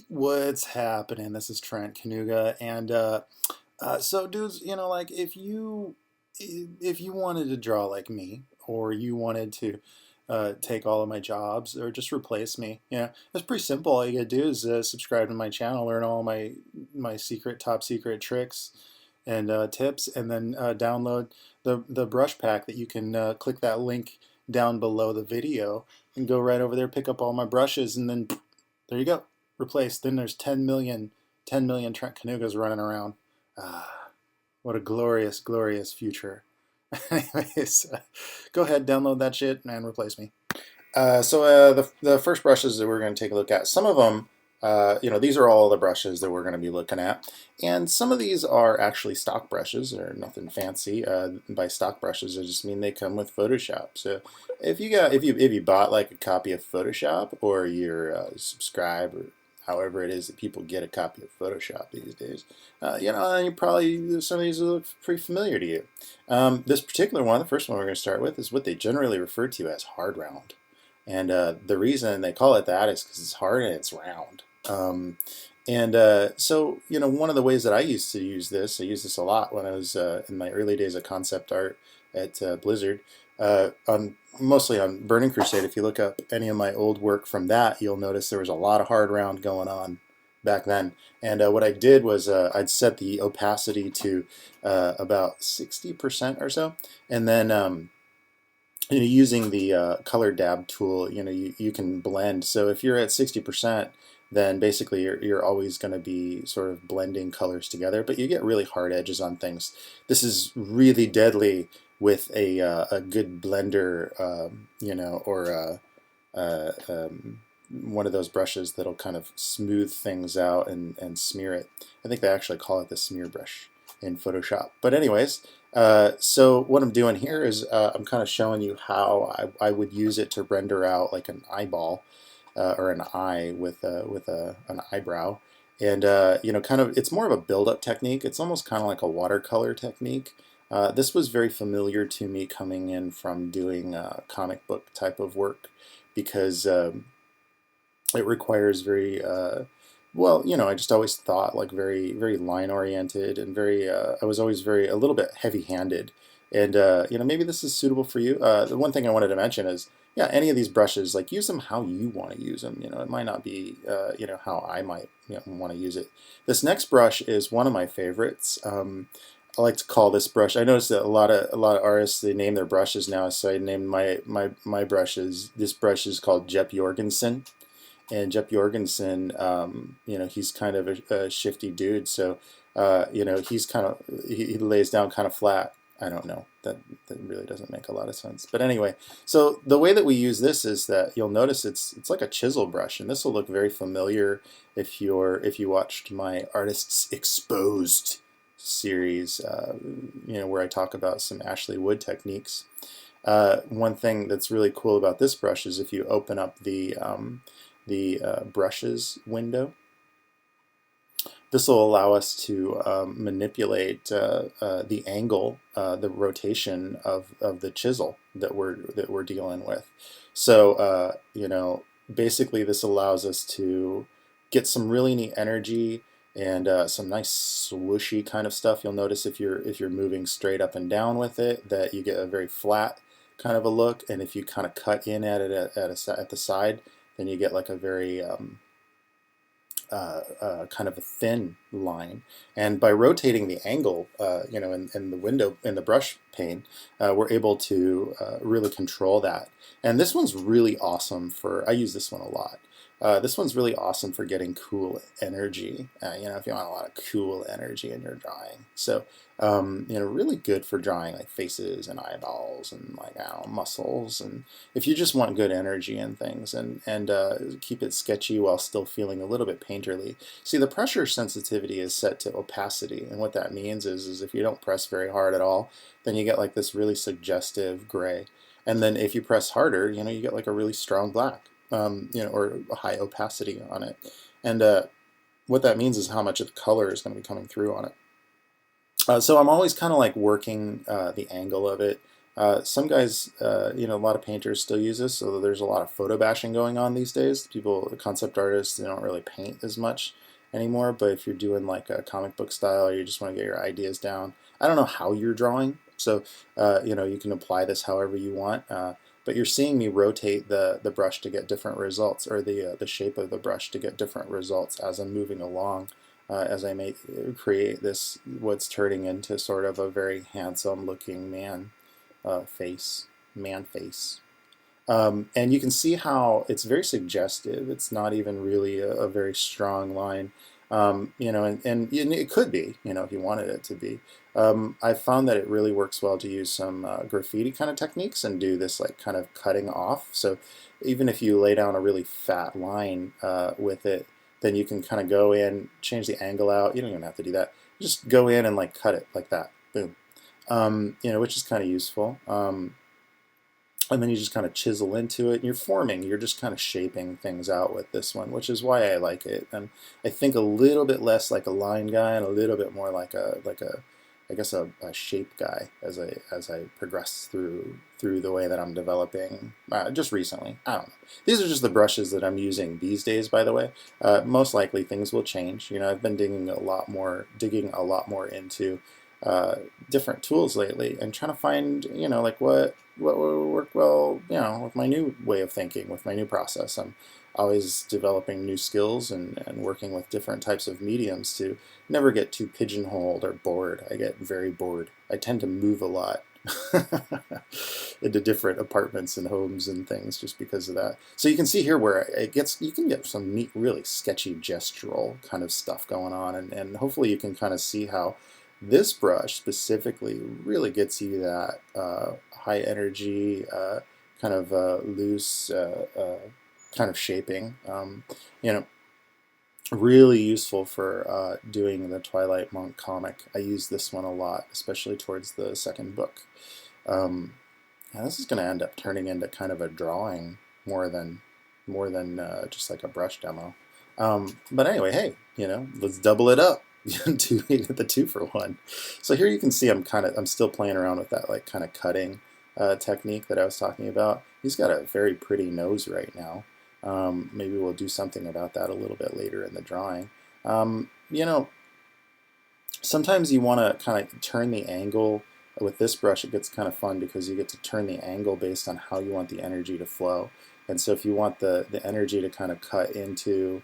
What's happening? This is Trent Kaniuga, and so dudes, like if you wanted to draw like me, or you wanted to take all of my jobs, or just replace me, it's pretty simple. All you gotta do is subscribe to my channel, learn all my top secret tricks and tips, and then download the Brushpack that you can click that link down below the video and go right over there, pick up all my brushes, and then there you go, replaced. Then there's 10 million Trent Canugas running around. Ah, what a glorious, glorious future. Anyways, go ahead, download that shit, and replace me. The first brushes that we're going to take a look at, some of them, these are all the brushes that we're going to be looking at, and some of these are actually stock brushes. They're nothing fancy. By stock brushes, I just mean they come with Photoshop. So if you bought like a copy of Photoshop, or you're subscribed, or however it is that people get a copy of Photoshop these days, you probably, some of these will look pretty familiar to you. This particular one, the first one we're going to start with, is what they generally refer to as hard round. And the reason they call it that is because it's hard and it's round. One of the ways that I used to use this, I used this a lot when I was in my early days of concept art at Blizzard, mostly on Burning Crusade. If you look up any of my old work from that, you'll notice there was a lot of hard round going on back then. And what I did was I'd set the opacity to about 60% or so, and then using the color dab tool, you can blend. So if you're at 60%, then basically you're always going to be sort of blending colors together, but you get really hard edges on things. This is really deadly with a good blender, or one of those brushes that'll kind of smooth things out and smear it. I think they actually call it the smear brush in Photoshop. But anyways, so what I'm doing here is I'm kind of showing you how I would use it to render out like an eyeball, or an eye with an eyebrow. And kind of, it's more of a build-up technique. It's almost kind of like a watercolor technique. This was very familiar to me coming in from doing comic book type of work, because it requires very I just always thought like very, very line oriented, and very I was always very, a little bit heavy handed. And maybe this is suitable for you. The one thing I wanted to mention is, yeah, any of these brushes, like, use them how you want to use them. It might not be how I might want to use it. This next brush is one of my favorites. I like to call this brush. I noticed that a lot of artists, they name their brushes now. So I named my brushes. This brush is called Jep Jorgensen. And Jep Jorgensen, he's kind of a shifty dude. So, he lays down kind of flat. I don't know. That really doesn't make a lot of sense. But anyway, so the way that we use this is that you'll notice it's like a chisel brush, and this will look very familiar if you watched my Artists Exposed series, where I talk about some Ashley Wood techniques. One thing that's really cool about this brush is if you open up the brushes window, this will allow us to manipulate the angle, the rotation of the chisel that we're dealing with. So basically this allows us to get some really neat energy and some nice swooshy kind of stuff. You'll notice if you're moving straight up and down with it, that you get a very flat kind of a look, and if you kind of cut in at it at the side, then you get like a very kind of a thin line. And by rotating the angle, in the window, in the brush pane, we're able to really control that. And this one's really awesome for, I use this one a lot. This one's really awesome for getting cool energy, if you want a lot of cool energy in your drawing. So, really good for drawing like faces and eyeballs and like, muscles. And if you just want good energy and things, and keep it sketchy while still feeling a little bit painterly. See, the pressure sensitivity is set to opacity. And what that means is if you don't press very hard at all, then you get like this really suggestive gray. And then if you press harder, you get like a really strong black. Or a high opacity on it. And what that means is how much of the color is going to be coming through on it. So I'm always kind of like working the angle of it. Some guys, a lot of painters still use this, so there's a lot of photo bashing going on these days. People, concept artists, they don't really paint as much anymore, but if you're doing like a comic book style or you just want to get your ideas down, I don't know how you're drawing, so you can apply this however you want. But you're seeing me rotate the brush to get different results, or the shape of the brush to get different results as I'm moving along, as I create this, what's turning into sort of a very handsome looking man face. And you can see how it's very suggestive. It's not even really a very strong line, and it could be, if you wanted it to be. I found that it really works well to use some graffiti kind of techniques and do this like kind of cutting off. So even if you lay down a really fat line with it, then you can kind of go in, change the angle out. You don't even have to do that. Just go in and like cut it like that. Boom. Which is kind of useful. And then you just kind of chisel into it, and you're just kind of shaping things out with this one, which is why I like it. And I think a little bit less like a line guy and a little bit more like I guess a shape guy as I progress through the way that I'm developing just recently. I don't know. These are just the brushes that I'm using these days, by the way. Most likely things will change. I've been digging a lot more into different tools lately and trying to find, like what will work well, with my new way of thinking, with my new process. I'm always developing new skills and working with different types of mediums to never get too pigeonholed or bored. I get very bored. I tend to move a lot into different apartments and homes and things just because of that. So you can see here where you can get some neat, really sketchy gestural kind of stuff going on, and hopefully you can kind of see how this brush specifically really gets you that high energy, kind of loose kind of shaping. Really useful for doing the Twilight Monk comic. I use this one a lot, especially towards the second book. And this is going to end up turning into kind of a drawing more than just like a brush demo. But anyway, hey, let's double it up. Get the 2 for 1. So here you can see I'm still playing around with that like kind of cutting technique that I was talking about. He's got a very pretty nose right now. Maybe we'll do something about that a little bit later in the drawing. Sometimes you want to kind of turn the angle. With this brush, it gets kind of fun because you get to turn the angle based on how you want the energy to flow. And so if you want the energy to kind of cut into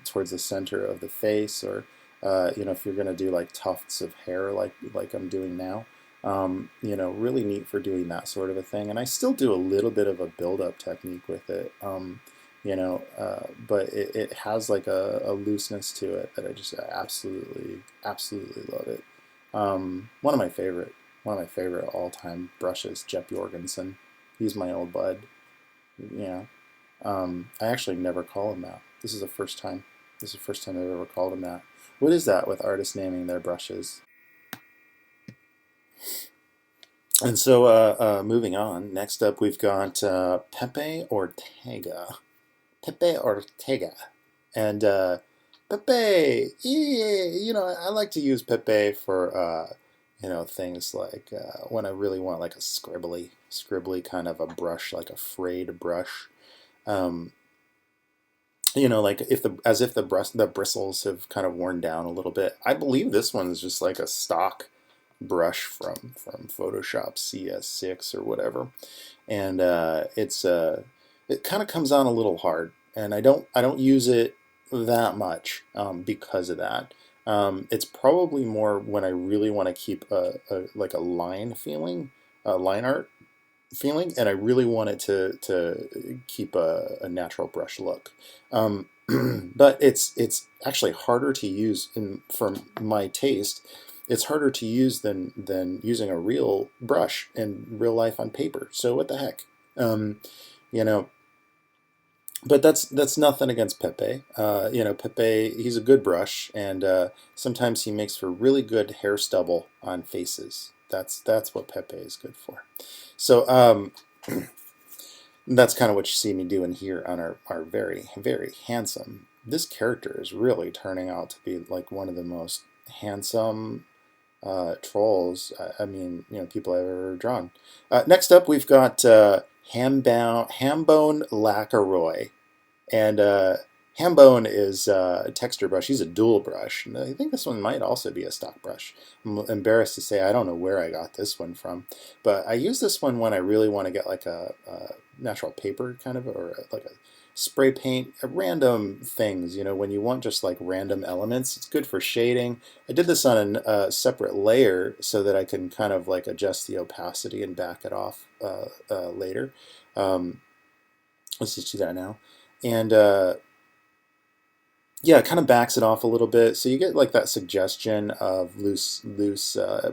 towards the center of the face, or if you're going to do like tufts of hair like I'm doing now, really neat for doing that sort of a thing. And I still do a little bit of a build-up technique with it, but it has like a looseness to it that I just absolutely love it. One of my favorite all-time brushes, Jeff Jorgensen. He's my old bud. Yeah. I actually never call him that. This is the first time I've ever called him that. What is that with artists naming their brushes? And so, moving on. Next up, we've got Pepe Ortega. And Pepe, I like to use Pepe for things like when I really want like a scribbly kind of a brush, like a frayed brush. Like as if the bristles have kind of worn down a little bit. I believe this one is just like a stock brush from Photoshop CS6 or whatever, and it kind of comes on a little hard, and I don't use it that much because of that. It's probably more when I really want to keep like a line feeling, line art feeling, and I really want it to keep a natural brush look. But it's actually harder to use for my taste. It's harder to use than using a real brush in real life on paper. So what the heck, But that's nothing against Pepe. Pepe, he's a good brush, and sometimes he makes for really good hair stubble on faces. That's what Pepe is good for. So that's kind of what you see me doing here on our very, very handsome. This character is really turning out to be like one of the most handsome trolls. I mean, people I've ever drawn. Next up, we've got Hambone Lacqueroy. And Hambone is a texture brush. He's a dual brush. And I think this one might also be a stock brush. I'm embarrassed to say I don't know where I got this one from. But I use this one when I really want to get like a natural paper kind of, or like a spray paint, random things, when you want just like random elements. It's good for shading. I did this on a separate layer so that I can kind of like adjust the opacity and back it off later. Let's just do that now. And yeah, it kind of backs it off a little bit, so you get like that suggestion of loose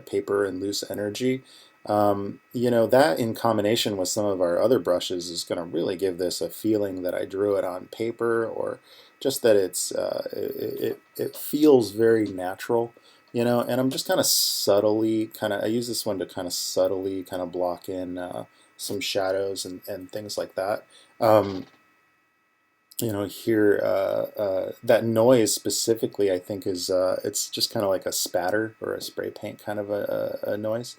paper and loose energy. That in combination with some of our other brushes is going to really give this a feeling that I drew it on paper, or just that it feels very natural. And I'm just kind of subtly I use this one to kind of subtly kind of block in some shadows and things like that. Here, that noise specifically, I think is it's just kind of like a spatter or a spray paint kind of a noise.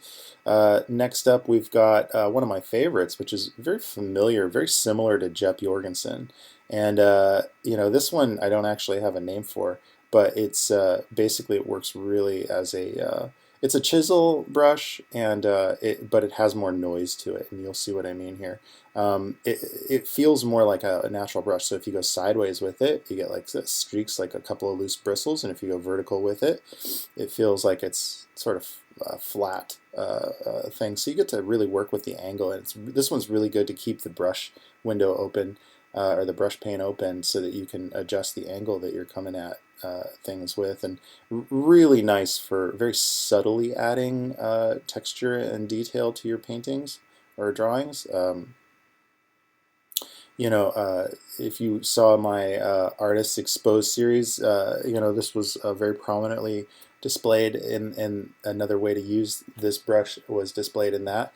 Next up, we've got one of my favorites, which is very familiar, very similar to Jep Jorgensen. And this one I don't actually have a name for, but it's basically it works really as it's a chisel brush, and but it has more noise to it, and you'll see what I mean here. It feels more like a natural brush. So if you go sideways with it, you get like streaks, like a couple of loose bristles, and if you go vertical with it, it feels like it's sort of a flat thing. So you get to really work with the angle, and this one's really good to keep the brush window open, or the brush pane open, so that you can adjust the angle that you're coming at things with, and really nice for very subtly adding texture and detail to your paintings or drawings. If you saw my Artists Exposed series, this was very prominently displayed in another way to use this brush was displayed in that.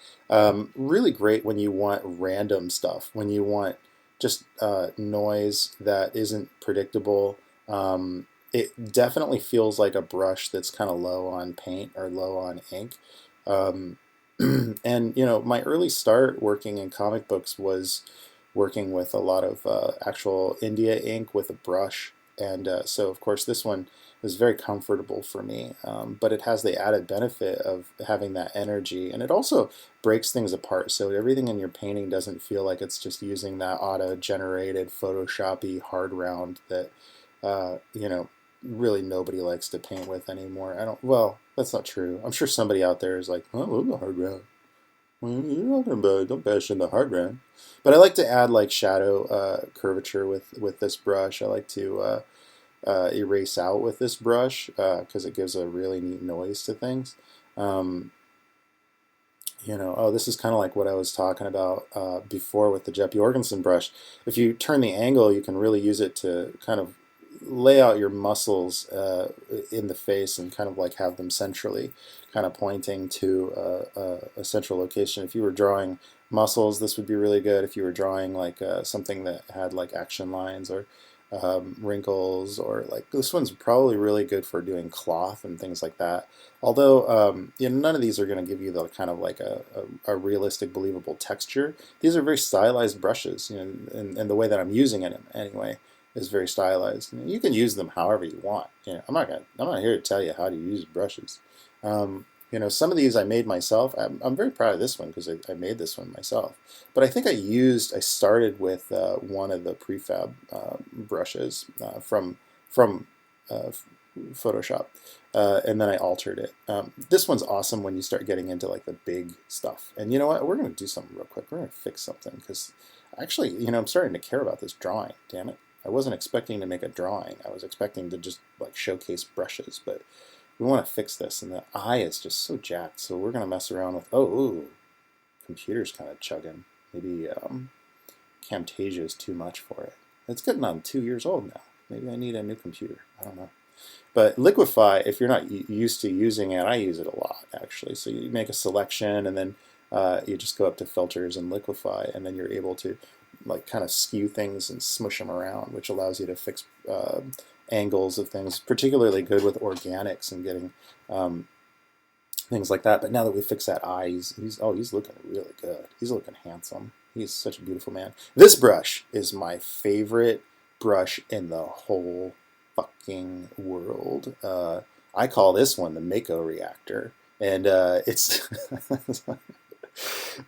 Really great when you want random stuff, when you want just noise that isn't predictable. It definitely feels like a brush that's kind of low on paint or low on ink. And my early start working in comic books was working with a lot of actual India ink with a brush, and so of course this one is very comfortable for me, but it has the added benefit of having that energy, and it also breaks things apart, so everything in your painting doesn't feel like it's just using that auto-generated Photoshop-y hard round that really nobody likes to paint with anymore. Well, that's not true. I'm sure somebody out there is like, oh, the hard round. You're not gonna don't bash in the hard round. But I like to add like shadow curvature with this brush. I like to erase out with this brush because it gives a really neat noise to things. This is kind of like what I was talking about before with the Jep Jorgensen brush. If you turn the angle, you can really use it to kind of lay out your muscles in the face and kind of like have them centrally kind of pointing to a central location. If you were drawing muscles, this would be really good. If you were drawing like something that had like action lines or wrinkles, or like this one's probably really good for doing cloth and things like that. Although none of these are going to give you the kind of like a realistic, believable texture. These are very stylized brushes, and the way that I'm using it anyway is very stylized. You can use them however you want. I'm not here to tell you how to use brushes. Some of these I made myself. I'm very proud of this one because I made this one myself. But I think I started with one of the prefab brushes from Photoshop, and then I altered it. This one's awesome when you start getting into like the big stuff. And you know what? We're going to do something real quick. We're going to fix something because actually, I'm starting to care about this drawing. Damn it. I wasn't expecting to make a drawing. I was expecting to just like showcase brushes, but we want to fix this, and the eye is just so jacked. So we're going to mess around with, ooh, computer's kind of chugging. Maybe Camtasia is too much for it. It's getting on 2 years old now. Maybe I need a new computer. I don't know. But Liquify, if you're not used to using it, I use it a lot actually. So you make a selection, and then you just go up to filters and Liquify, and then you're able to like kind of skew things and smush them around, which allows you to fix angles of things. Particularly good with organics and getting things like that. But now that we fixed that eye, he's looking really good. He's looking handsome. He's such a beautiful man. This brush is my favorite brush in the whole fucking world. I call this one the Mako reactor, and it's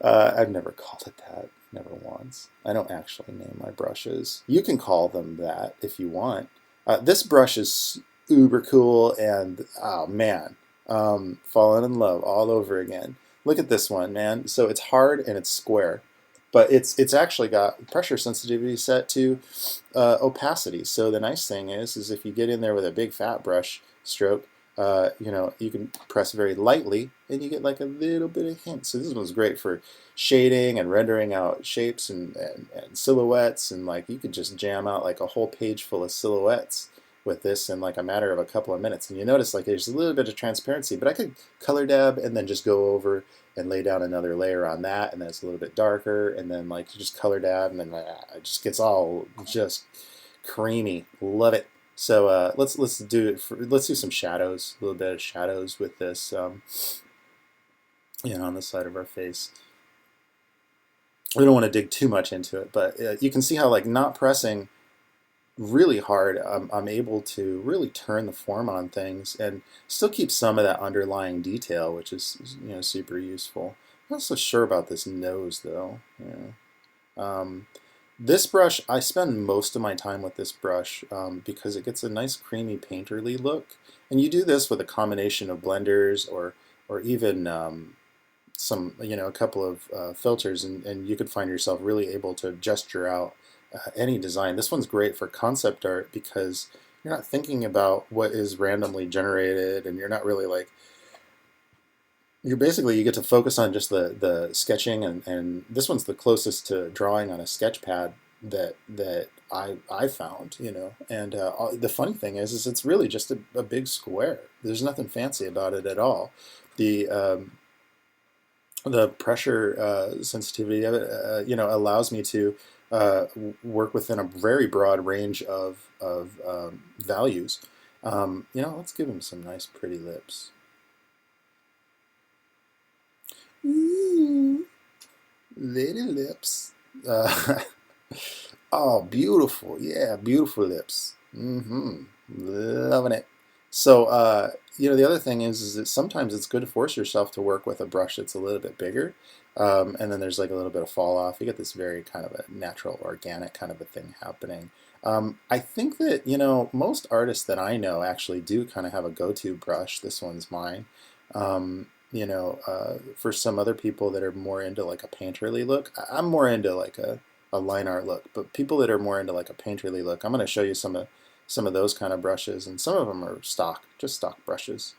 I've never called it that, never once. I don't actually name my brushes. You can call them that if you want. This brush is uber cool, and oh man, falling in love all over again. Look at this one, man. So it's hard and it's square, but it's actually got pressure sensitivity set to opacity. So the nice thing is if you get in there with a big fat brush stroke, you can press very lightly and you get like a little bit of hint. So this one's great for shading and rendering out shapes and silhouettes, and like you could just jam out like a whole page full of silhouettes with this in like a matter of a couple of minutes. And you notice like there's a little bit of transparency, but I could color dab and then just go over and lay down another layer on that, and then it's a little bit darker, and then like you just color dab, and then it just gets all just creamy. Love it. So let's let's do some shadows, a little bit of shadows with this, on the side of our face. We don't want to dig too much into it, but you can see how like not pressing really hard, I'm able to really turn the form on things and still keep some of that underlying detail, which is super useful. I'm not so sure about this nose though. This brush, I spend most of my time with this brush because it gets a nice creamy painterly look. And you do this with a combination of blenders or even a couple of filters, and you could find yourself really able to gesture out any design. This one's great for concept art because you're not thinking about what is randomly generated, and you're not really like, you get to focus on just the sketching, and this one's the closest to drawing on a sketch pad that I found, and the funny thing is it's really just a big square. There's nothing fancy about it at all. The pressure sensitivity of it, allows me to work within a very broad range of values. Let's give him some nice pretty lips. Ooh, lady lips. Oh, beautiful. Yeah, beautiful lips. Loving it. So, the other thing is that sometimes it's good to force yourself to work with a brush that's a little bit bigger. And then there's like a little bit of fall off. You get this very kind of a natural, organic kind of a thing happening. I think that, most artists that I know actually do kind of have a go-to brush. This one's mine. For some other people that are more into like a painterly look, I'm more into like a line art look. But people that are more into like a painterly look, I'm going to show you some of those kind of brushes, and some of them are just stock brushes.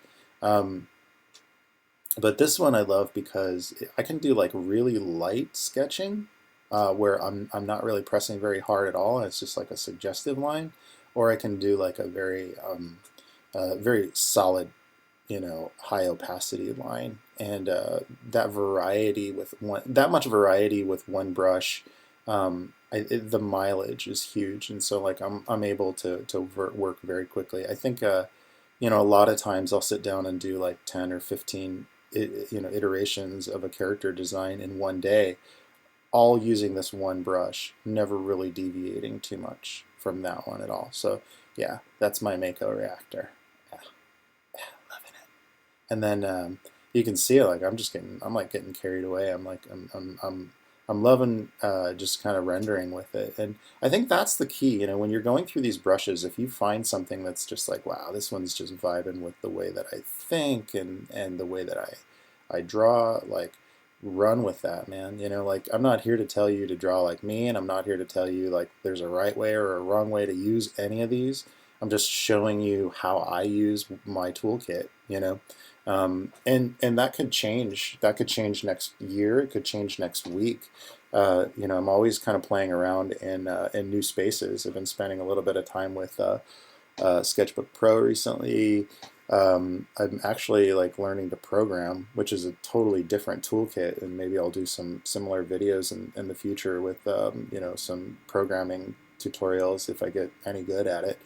But this one I love because I can do like really light sketching, where I'm not really pressing very hard at all, and it's just like a suggestive line, or I can do like a very solid, high opacity line, and that much variety with one brush. The mileage is huge, and so like I'm able to work very quickly. I think a lot of times I'll sit down and do like 10 or 15 iterations of a character design in one day, all using this one brush, never really deviating too much from that one at all. So yeah, that's my Mako reactor. Yeah, loving it. And then you can see like I'm like getting carried away. I'm loving just kind of rendering with it. And I think that's the key, when you're going through these brushes, if you find something that's just like, wow, this one's just vibing with the way that I think and the way that I draw, like, run with that, man. Like, I'm not here to tell you to draw like me, and I'm not here to tell you like there's a right way or a wrong way to use any of these. I'm just showing you how I use my toolkit, and that could change. That could change next year. It could change next week. I'm always kind of playing around in new spaces. I've been spending a little bit of time with Sketchbook Pro recently. I'm actually like learning to program, which is a totally different toolkit, and maybe I'll do some similar videos in the future with some programming tutorials if I get any good at it.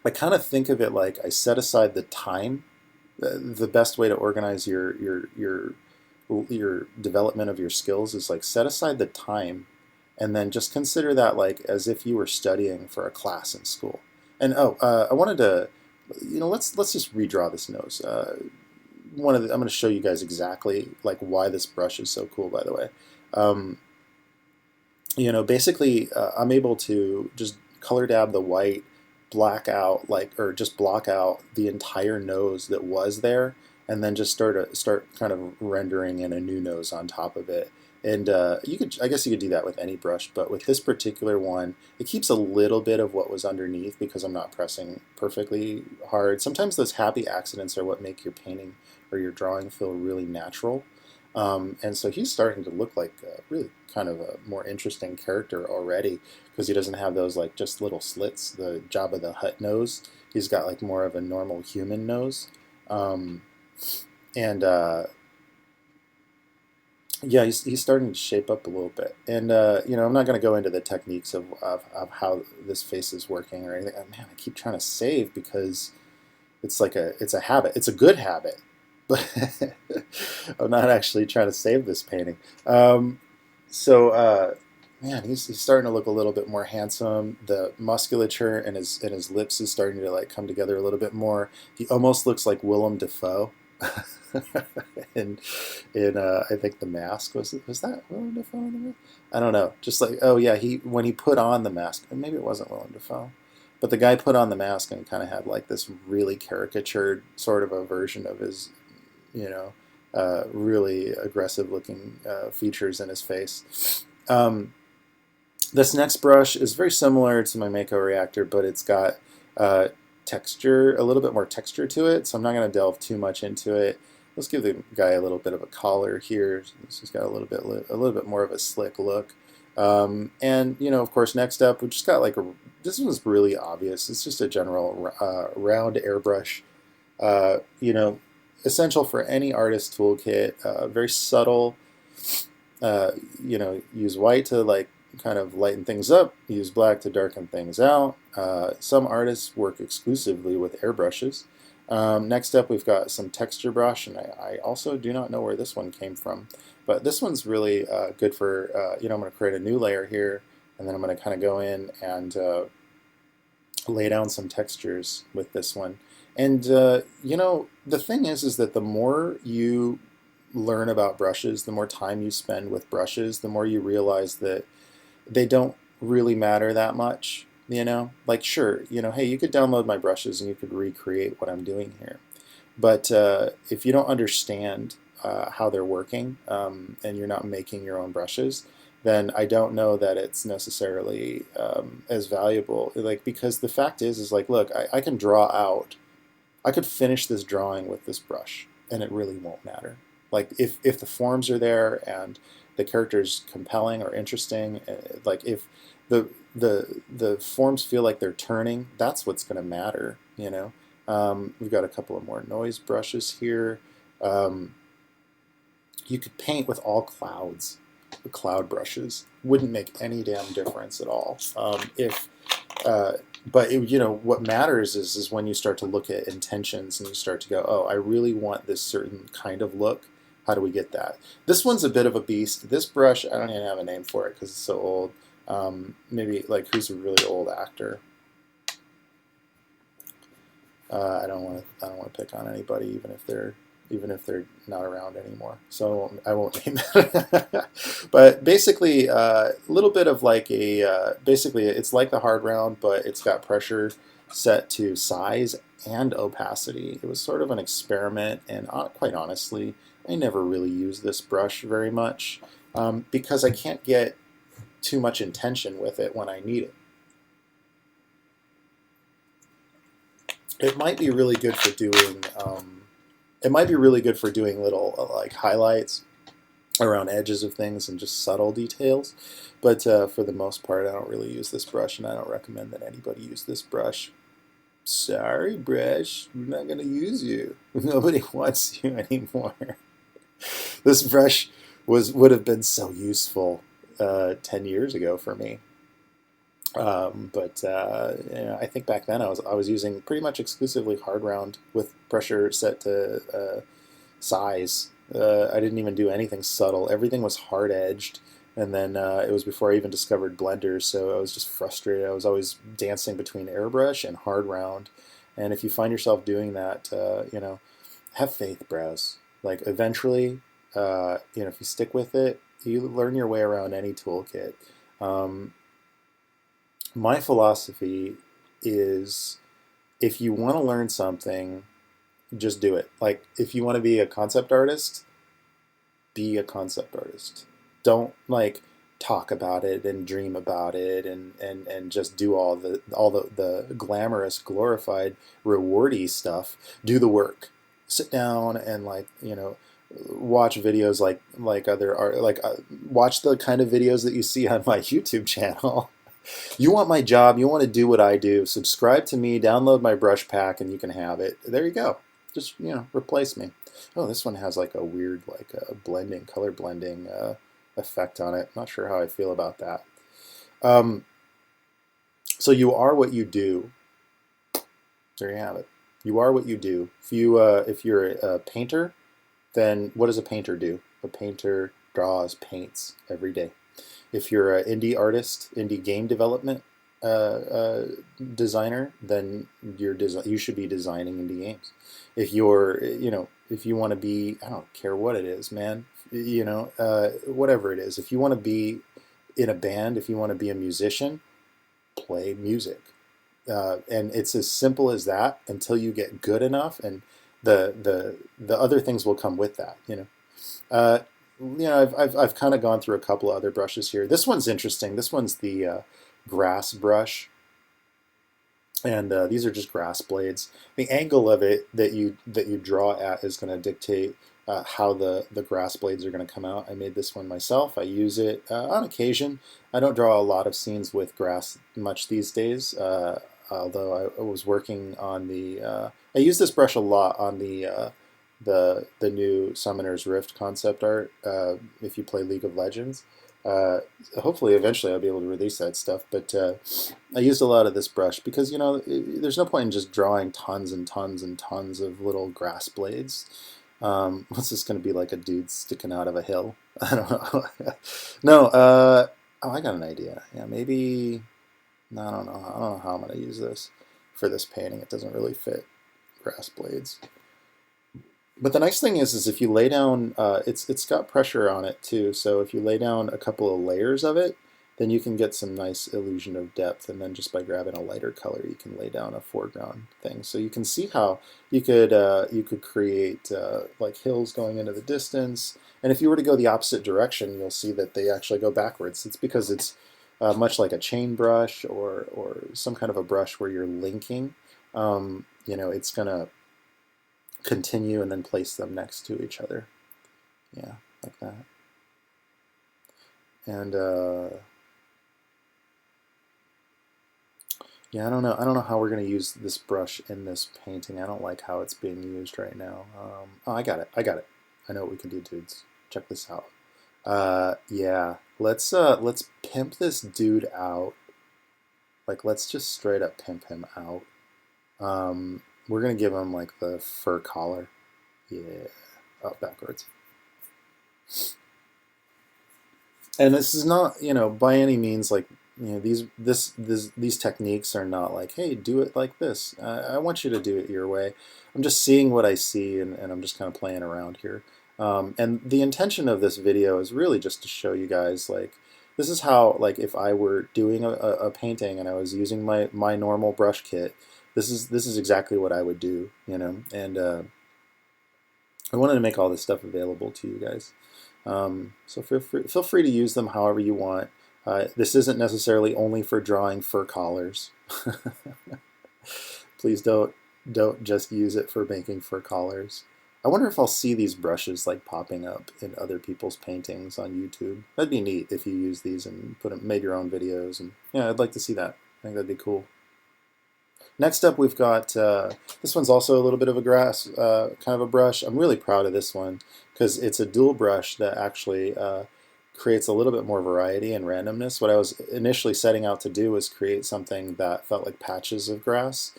I kind of think of it like I set aside the time the best way to organize your development of your skills is like set aside the time, and then just consider that like as if you were studying for a class in school. And I wanted to, let's just redraw this nose. I'm going to show you guys exactly like why this brush is so cool. By the way, um, basically I'm able to just color dab the white, black out or just block out the entire nose that was there, and then just start kind of rendering in a new nose on top of it. And I guess you could do that with any brush, but with this particular one, it keeps a little bit of what was underneath because I'm not pressing perfectly hard. Sometimes those happy accidents are what make your painting or your drawing feel really natural. And so he's starting to look like really kind of a more interesting character already because he doesn't have those like just little slits, the Jabba the Hutt nose. He's got like more of a normal human nose. Um, and yeah, he's starting to shape up a little bit. And, I'm not going to go into the techniques of how this face is working or anything. Man, I keep trying to save because it's a habit. It's a good habit. But I'm not actually trying to save this painting. Man, he's starting to look a little bit more handsome. The musculature in his lips is starting to like come together a little bit more. He almost looks like Willem Dafoe. in I think The Mask, was that Willem Dafoe in The Mask? I don't know. Just like, oh yeah, when he put on the mask, and maybe it wasn't Willem Dafoe, but the guy put on the mask and kind of had like this really caricatured sort of a version of his, really aggressive looking features in his face. This next brush is very similar to my Mako reactor, but it's got texture, a little bit more texture to it, so I'm not going to delve too much into it. Let's give the guy a little bit of a collar here. He's got a little bit more of a slick look. And of course, next up we just got like this one's really obvious. It's just a general round airbrush. Essential for any artist toolkit. Very subtle. Use white to like kind of lighten things up. Use black to darken things out. Some artists work exclusively with airbrushes. Next up, we've got some texture brush, and I also do not know where this one came from, but this one's really good for, I'm going to create a new layer here, and then I'm going to kind of go in and lay down some textures with this one. And, the thing is that the more you learn about brushes, the more time you spend with brushes, the more you realize that they don't really matter that much. Like sure, hey, you could download my brushes and you could recreate what I'm doing here. But if you don't understand how they're working and you're not making your own brushes, then I don't know that it's necessarily as valuable. Like, because the fact is like, look, I can draw out, I could finish this drawing with this brush and it really won't matter. Like if the forms are there and the character's compelling or interesting, like if the forms feel like they're turning, that's what's going to matter. We've got a couple of more noise brushes here. You could paint with all clouds. The cloud brushes wouldn't make any damn difference at all. What matters is when you start to look at intentions and you start to go, oh, I really want this certain kind of look. How do we get that? This one's a bit of a beast. This brush, I don't even have a name for it because it's so old. Maybe like who's a really old actor? I don't want to pick on anybody, even if they're not around anymore. So I won't name it. But basically, a little bit of like basically it's like the hard round, but it's got pressure set to size and opacity. It was sort of an experiment, and quite honestly, I never really use this brush very much because I can't get too much intention with it when I need it. It might be really good for doing. It might be really good for doing little like highlights around edges of things and just subtle details. But for the most part, I don't really use this brush, and I don't recommend that anybody use this brush. Sorry, brush, we're not going to use you. Nobody wants you anymore. This brush would have been so useful 10 years ago for me. I think back then I was using pretty much exclusively hard round with pressure set to size. I didn't even do anything subtle. Everything was hard edged. And then it was before I even discovered blenders, so I was just frustrated. I was always dancing between airbrush and hard round. And if you find yourself doing that, have faith, bros. Like eventually, if you stick with it, you learn your way around any toolkit. Um, my philosophy is if you want to learn something, just do it. Like if you want to be a concept artist, be a concept artist. Don't like talk about it and dream about it and just do all the glamorous, glorified, rewardy stuff. Do the work. Sit down and watch videos like other art watch the kind of videos that you see on my YouTube channel. You want my job, you want to do what I do, subscribe to me, download my Brushpack, and you can have it. There you go. Just, replace me. Oh, this one has like a weird, color blending effect on it. Not sure how I feel about that. So you are what you do. There you have it. You are what you do. If you're a painter, then what does a painter do? A painter draws, paints every day. If you're an indie artist, indie game development designer, then you should be designing indie games. If if you want to be, I don't care what it is, man, whatever it is. If you want to be in a band, if you want to be a musician, play music. And it's as simple as that until you get good enough, and the other things will come with that. I've kind of gone through a couple of other brushes here. This one's interesting. This one's the grass brush, and these are just grass blades. The angle of it that you draw at is going to dictate how the grass blades are going to come out. I made this one myself. I use it on occasion. I don't draw a lot of scenes with grass much these days, although I was working on I use this brush a lot on the new Summoner's Rift concept art. If you play League of Legends, hopefully eventually I'll be able to release that stuff. But I used a lot of this brush because there's no point in just drawing tons and tons and tons of little grass blades. What's this going to be, like a dude sticking out of a hill? I don't know. No. Oh, I got an idea. Yeah, maybe. No, I don't know. I don't know how I'm going to use this for this painting. It doesn't really fit grass blades. But the nice thing is if you lay down, it's got pressure on it too. So if you lay down a couple of layers of it, then you can get some nice illusion of depth. And then just by grabbing a lighter color, you can lay down a foreground thing. So you can see how you could create like hills going into the distance. And if you were to go the opposite direction, you'll see that they actually go backwards. It's because it's much like a chain brush or some kind of a brush where you're linking. It's gonna continue and then place them next to each other. Yeah, like that. And yeah, I don't know how we're going to use this brush in this painting. I don't like how it's being used right now. Oh, I got it. I know what we can do, dudes. Check this out. Yeah, let's pimp this dude out. Like, let's just straight up pimp him out. We're going to give him like the fur collar. Yeah, up backwards. And this is not, by any means like, these techniques are not like, hey, do it like this. I want you to do it your way. I'm just seeing what I see, and I'm just kind of playing around here. And the intention of this video is really just to show you guys, like, this is how, like, if I were doing a painting and I was using my normal brush kit, this is exactly what I would do, and I wanted to make all this stuff available to you guys. So feel free to use them however you want. This isn't necessarily only for drawing fur collars. Please don't just use it for making fur collars. I wonder if I'll see these brushes like popping up in other people's paintings on YouTube. That'd be neat if you use these and made your own videos. And yeah, I'd like to see that. I think that'd be cool. Next up, we've got, this one's also a little bit of a grass kind of a brush. I'm really proud of this one because it's a dual brush that actually creates a little bit more variety and randomness. What I was initially setting out to do was create something that felt like patches of grass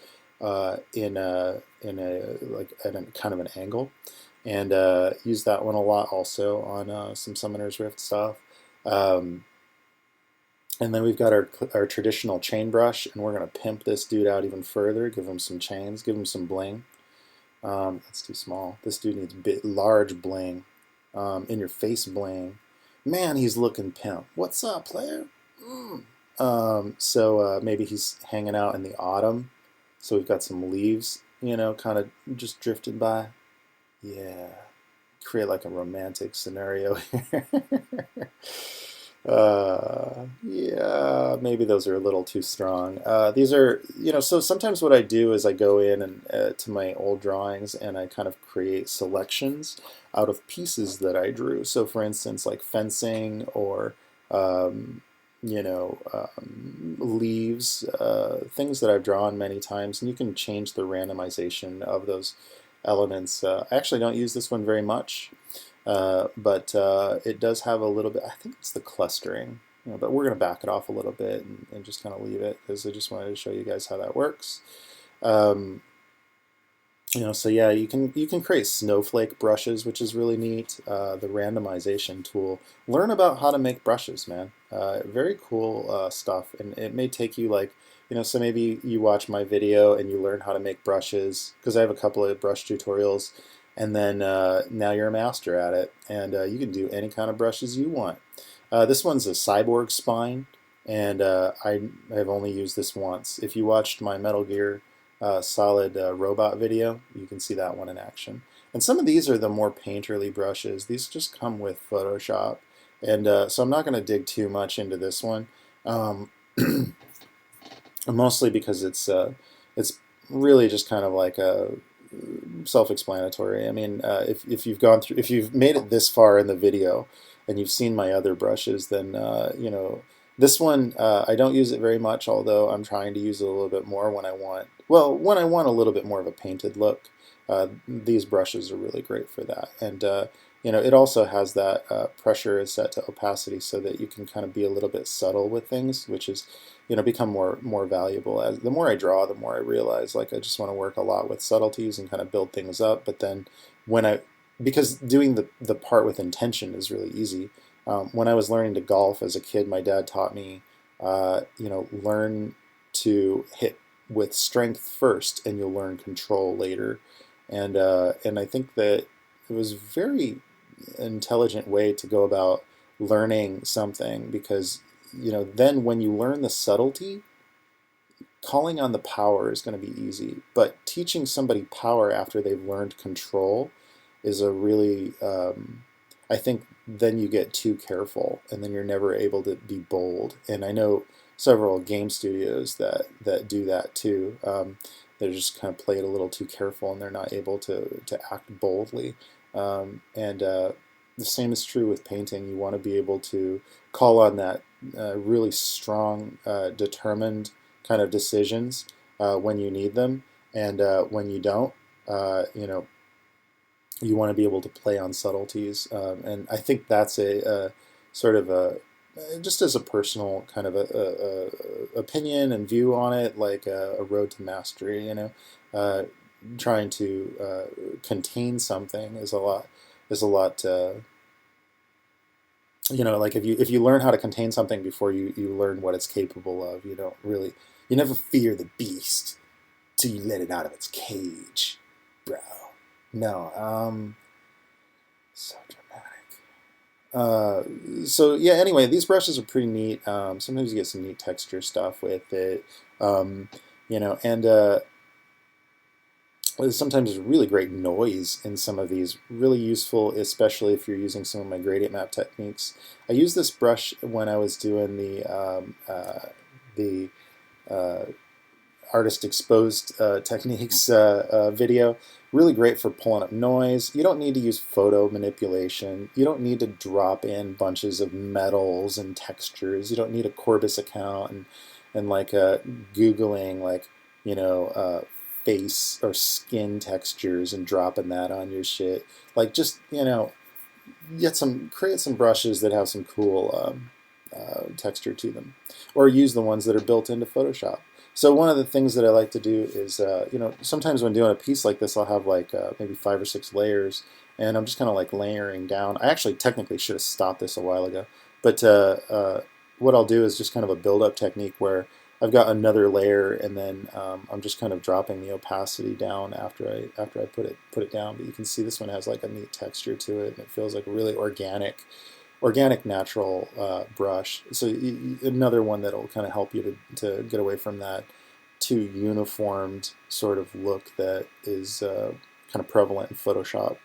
in a like at a kind of an angle, and use that one a lot also on some Summoner's Rift stuff. Um, and then we've got our traditional chain brush, and we're going to pimp this dude out even further, give him some chains, give him some bling. That's too small. This dude needs large bling, in your face bling. Man, he's looking pimp. What's up, player? So maybe he's hanging out in the autumn. So we've got some leaves, kind of just drifting by. Yeah, create like a romantic scenario here. Yeah, maybe those are a little too strong. These are, so sometimes what I do is I go in and to my old drawings and I kind of create selections out of pieces that I drew. So for instance, like fencing or, leaves, things that I've drawn many times, and you can change the randomization of those elements. I actually don't use this one very much. But it does have a little bit, I think it's the clustering, but we're going to back it off a little bit and just kind of leave it because I just wanted to show you guys how that works. So yeah, you can create snowflake brushes, which is really neat. The randomization tool. Learn about how to make brushes, man. Very cool stuff, and it may take you like, so maybe you watch my video and you learn how to make brushes, because I have a couple of brush tutorials, and then now you're a master at it, and you can do any kind of brushes you want. This one's a cyborg spine, and I have only used this once. If you watched my Metal Gear Solid robot video, you can see that one in action. And some of these are the more painterly brushes. These just come with Photoshop, and so I'm not going to dig too much into this one, mostly because it's really just kind of like a self-explanatory. I mean, if you've made it this far in the video and you've seen my other brushes, then this one I don't use it very much, although I'm trying to use it a little bit more when I want a little bit more of a painted look. These brushes are really great for that, and it also has that pressure is set to opacity so that you can kind of be a little bit subtle with things, which is become more valuable. As the more I draw, the more I realize like I just want to work a lot with subtleties and kind of build things up. But then because doing the part with intention is really easy. When I was learning to golf as a kid, my dad taught me, learn to hit with strength first, and you'll learn control later. And I think that it was a very intelligent way to go about learning something, because then when you learn the subtlety, calling on the power is going to be easy. But teaching somebody power after they've learned control is a really, I think then you get too careful, and then you're never able to be bold. And I know several game studios that do that too. They just kind of play it a little too careful, and they're not able to act boldly. The same is true with painting. You want to be able to call on that really strong, determined kind of decisions when you need them, and when you don't, you want to be able to play on subtleties. And I think that's a sort of a just as a personal kind of a opinion and view on it, like a road to mastery. Trying to contain something is a lot. Like if you learn how to contain something before you learn what it's capable of, you never fear the beast till you let it out of its cage, bro. No, so dramatic. So yeah, anyway, these brushes are pretty neat. Sometimes you get some neat texture stuff with it, and sometimes there's really great noise in some of these. Really useful, especially if you're using some of my gradient map techniques. I used this brush when I was doing the artist exposed techniques video. Really great for pulling up noise. You don't need to use photo manipulation. You don't need to drop in bunches of metals and textures. You don't need a Corbis account and like Googling like face or skin textures and dropping that on your shit. Like just create some brushes that have some cool texture to them, or use the ones that are built into Photoshop. So one of the things that I like to do is, sometimes when doing a piece like this, I'll have like maybe 5 or 6 layers, and I'm just kind of like layering down. I actually technically should have stopped this a while ago, but what I'll do is just kind of a build-up technique where I've got another layer, and then I'm just kind of dropping the opacity down after I put it down. But you can see this one has like a neat texture to it, and it feels like a really organic, natural brush. So another one that'll kind of help you to get away from that too uniformed sort of look that is kind of prevalent in Photoshop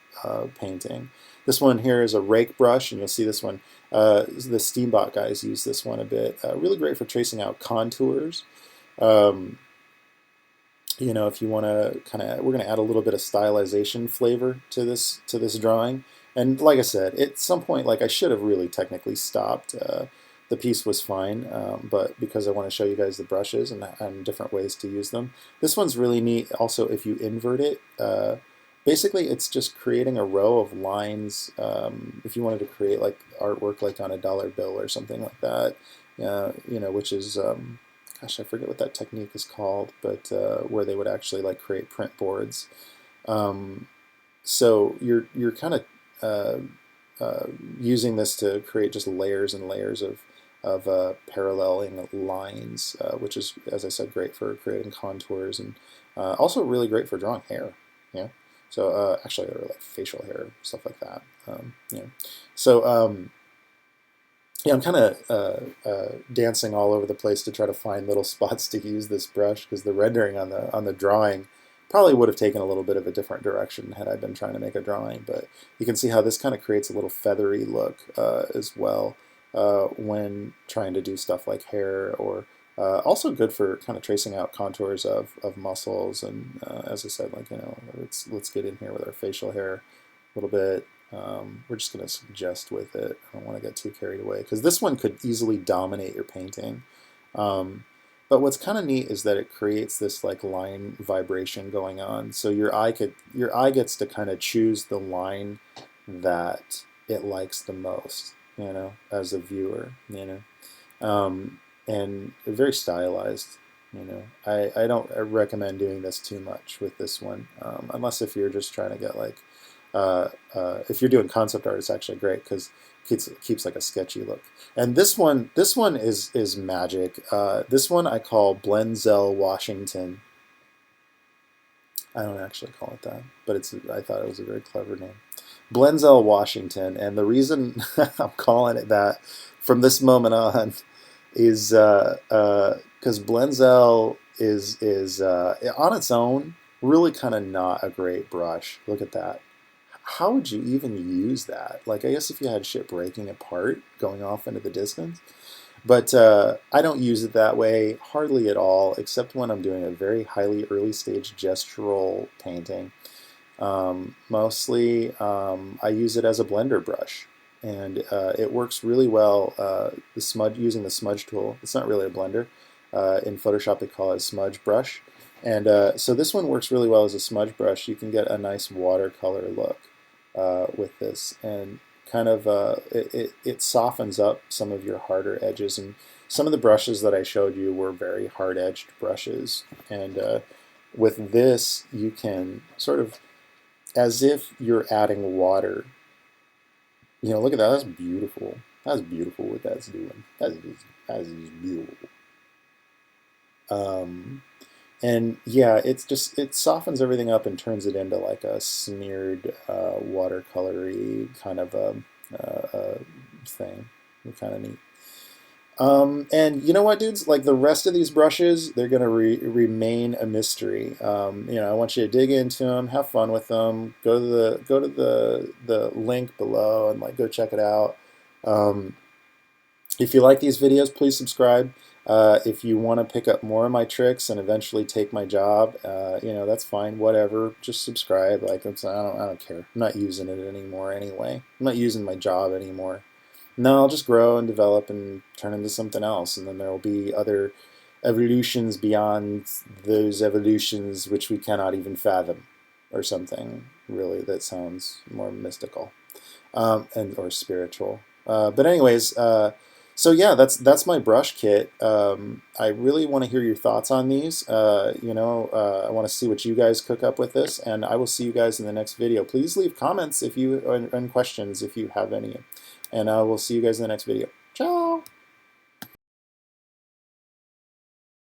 painting. This one here is a rake brush, and you'll see this one. The Steambot guys use this one a bit. Really great for tracing out contours. If you want to we're going to add a little bit of stylization flavor to this drawing. And like I said, at some point, like I should have really technically stopped. The piece was fine, but because I want to show you guys the brushes and different ways to use them. This one's really neat. Also, if you invert it, basically it's just creating a row of lines. If you wanted to create like artwork like on a dollar bill or something like that, which is gosh, I forget what that technique is called, but where they would actually like create print boards. So you're kind of using this to create just layers and layers of paralleling lines, which is, as I said, great for creating contours, and also really great for drawing hair. Yeah. So actually, or like facial hair, stuff like that. So yeah, I'm kind of dancing all over the place to try to find little spots to use this brush, because the rendering on the drawing probably would have taken a little bit of a different direction had I been trying to make a drawing. But you can see how this kind of creates a little feathery look as well when trying to do stuff like hair, or also good for kind of tracing out contours of muscles. And as I said, like, let's get in here with our facial hair a little bit. We're just going to suggest with it. I don't want to get too carried away, because this one could easily dominate your painting. But what's kind of neat is that it creates this like line vibration going on. So your eye gets to kind of choose the line that it likes the most, as a viewer, and very stylized. I don't recommend doing this too much with this one, unless if you're just trying to get like, if you're doing concept art, it's actually great because it keeps like a sketchy look. And this one is magic. This one I call Blenzel Washington. I don't actually call it that, but I thought it was a very clever name. Blenzel Washington, and the reason I'm calling it that from this moment on is because Blenzel is on its own really kind of not a great brush. Look at that. How would you even use that? Like, I guess if you had shit breaking apart, going off into the distance. But I don't use it that way, hardly at all, except when I'm doing a very highly early stage gestural painting. Mostly, I use it as a blender brush, and it works really well. Using the smudge tool. It's not really a blender. In Photoshop, they call it a smudge brush. And so this one works really well as a smudge brush. You can get a nice watercolor look with this, and kind of it softens up some of your harder edges. And some of the brushes that I showed you were very hard-edged brushes, and with this you can sort of, as if you're adding water. Look at that. That's beautiful. That's beautiful what that's doing. That's just beautiful. And yeah, it softens everything up and turns it into like a smeared watercolory kind of thing. Kind of neat. And you know what, dudes? Like the rest of these brushes, they're gonna remain a mystery. I want you to dig into them, have fun with them. Go to the link below and like go check it out. If you like these videos, please subscribe. If you want to pick up more of my tricks and eventually take my job, that's fine. Whatever, just subscribe. Like I don't care. I'm not using it anymore anyway. I'm not using my job anymore. No, I'll just grow and develop and turn into something else, and then there will be other evolutions beyond those evolutions which we cannot even fathom, or something really that sounds more mystical. and or spiritual. But anyways, so yeah, that's my brush kit. I really want to hear your thoughts on these. I want to see what you guys cook up with this, and I will see you guys in the next video. Please leave comments if you and questions if you have any, and we'll see you guys in the next video. Ciao.